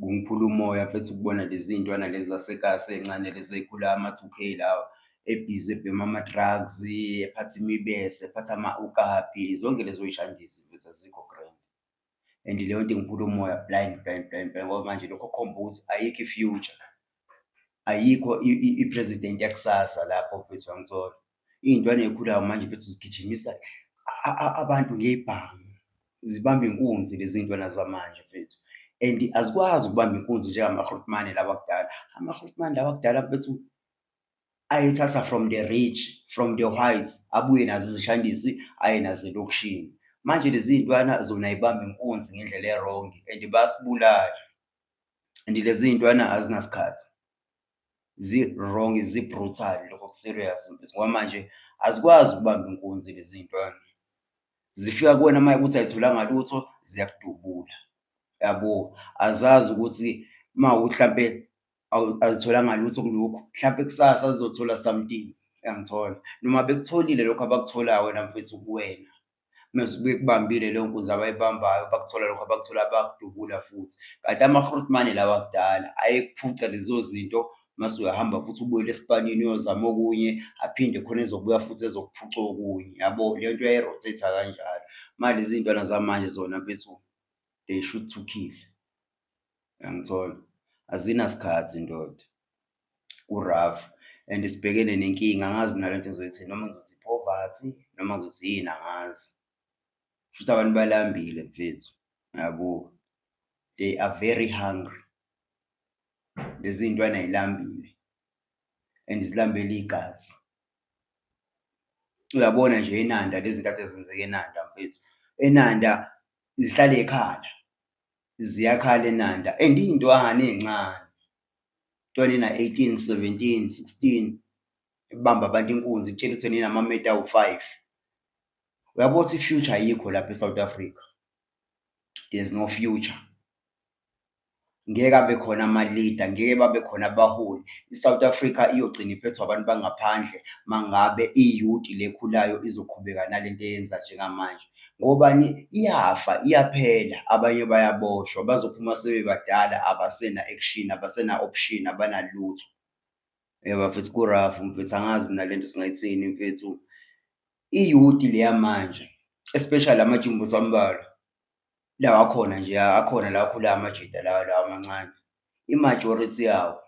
kungiphula umoya mfethu ukubona lezi ntwana lezi zasekhaya ey'ncane lezi ey'khula ama-2K lawa ebhizi ebhema ama-drugs, ephatha imibese, ephatha ukaphi, zonke lezo y'shandisi mfethu azikho grand. And leyo nto ingiphula umoya blind ngoba manje lokho kukhomba ukuthi ayikho i-future, ayikho i-president yakusasa lapho mfethu uyangithola. Iy'ntwana ey'khulayo manje mfethu zigijimisa abantu ngebhange, zibamba inkunzi lezi ntwana zamanje mfethu. And azikwazi ukubamba inkunzi njengama-grootman laba akudala. Ama-grootman lawa akudala mfethu ayethatha from the rich, from the whites, abuye nazo izishandisi aye nazo elokishini. Manje lezi ntwana zona ay'bamba inkunzi ngendlela e-wrong and bayasibulala. And lezi ntwana azinasikhathi, zi-wrong, zi-brutal, lokho ku-serious mfethu ngoba manje azikwazi ukubamba inkunzi lezi ntwana. Zifika kuwena mayekuthi ay'tholanga lutho ziyakudubula, yabo. Azazi ukuthi mawukuthi hlampe azitholanga lutho kulokhu, hlampe kusasa zizothola something, uyangithola. Noma bekutholile lokho abakutholayo wena mfethu kuwena, mase bekubambile leyo nkunzi abayibambayo, bakuthola lokho abakuthola bayakudubula futhi. Kanti ama-grootman lawa akudala ayekuphuca lezo zinto, mase uyahamba futhi ubuyele esipanini uyozama okunye, aphinde khona ezobuya futhi ezokuphuca okunye, yabo. Leyo nto yayi-rotate-a kanjalo. Manje lezi ntwana zamanje zona mfethu they shoot to kill, uyangithola. Azinasikhathi ndoda, ku-rough and sibhekene nenkinga. Angazi mina le nto ngizoyithini, noma ngizothi i-poverty noma ngizothi yini angazi. Kushuthi abantu balambile mfethu, yabo. They are very hungry. Lezi ntwana y'lambile and zilambele igazi. Uyabona nje eNanda lezi nkathi ezenzeka eNanda mfethu, eNanda zihlala ey'khala, ziyakhala eNanda and iy'ntwana ey'ncane, ntwana ena-18, 17, 16, ibamba abantu inkunzi ikutshela ukuthi wena inama-metre awu-5. Uyabo ukuthi i-future ayikho lapha e-South Africa, there's no future. Ngeke abe khona ama-leader, ngeke babe khona abaholi. I-South Africa iyogcina iphethwe abantu bangaphandle mangabe i-youth le ekhulayo izoqhubeka nale nto eyenza njengamanje. Ngobani? Iyafa, iyaphela, abanye bayaboshwa, bazophuma sebebadala, abasena-action, abasena-option, abanalutho. Yebo mfethu ku-rough mfethu, angazi mina le nto singayithini mfethu. I-youth le yamanje especially amajimbosi ambalwa lawa akhona nje, akhona la akhulayo amajida lawa amancane, i-majority yawo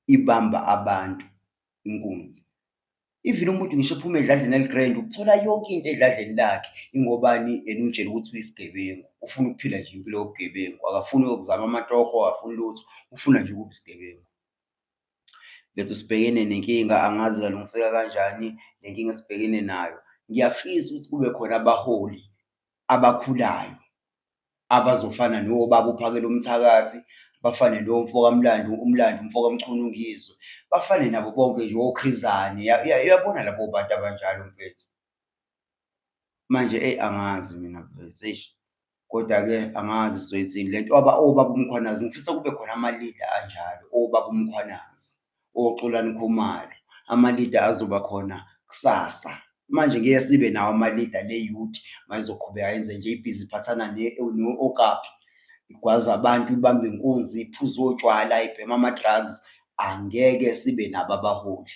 ibamba abantu inkunzi. Even umuntu ngisho ephuma edladleni eli-grand ukuthola yonke into edladleni lakhe. Ingobani? Yena umtshela ukuthi uyisigebengu, ufuna ukuphila nje impilo yobugebengu, akafuni ukuyokuzama amatoho, akafuni lutho, ufuna nje ukuba isigebengu. Mfethu sibhekene nenkinga, angazi kalungiseka kanjani le nkinga esibhekene nayo. Ngiyafisa ukuthi kube khona abaholi abakhulayo abazofana nobaba uPhakela Umthakathi, bafane nomfoka Mlando, umfoka Mchunu, bafane nabo bonke nje oKhizani. Uyabona labo bantu abanjalo mfethu. Manje angazi mina mfethu, eish. Kodwa-ke angazi sizoyithini le nto. Obaba uMkhwanazi, ngifisa kube khona ama-leader anjalo, obaba uMkhwanazi, oXolani Khumalo, ama-leader azoba khona kusasa. Manje ngeke sibe nawo ama-leader le-youth mayizoqhubeka yenze nje ibhizi iphathana no-okaphi, igwaza abantu, ibambe inkunzi, iphuze otshwala, ibhema ama-drugs. Angeke sibe nabo abaholi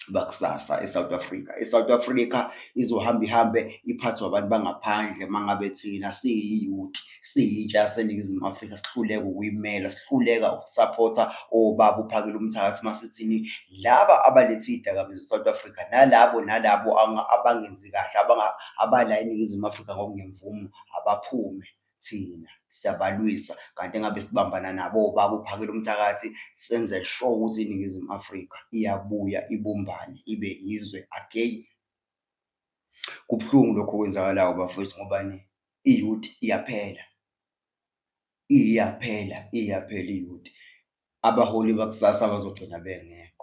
bakusasa e-South Africa. I-South Africa izohamba ihambe iphathwe abantu bangaphandle mangabe thina siyi-youth, siyintsha yaseNingizimu Afrika sihluleka ukuyimela, sihluleka ukusaphotha obaba uPhakela Umthakathi masithini laba abalethe iy'dakamizwa e-South Africa, nalabo abangenzi kahle, abala eNingizimu Afrika ngokungemvumo, abaphume. Thina siyabalwisa, kanti engabe sibambana nabo obaba uPhakela Umthakathi, senze sure ukuthi iNingizimu Afrika iyabuya ibumbane ibe yizwe again. Kubuhlungu lokho okwenzakalayo bafowethu ngobani? I-youth iyaphela, iyaphela i-youth. Abaholi bakusasa bazogcina bengekho.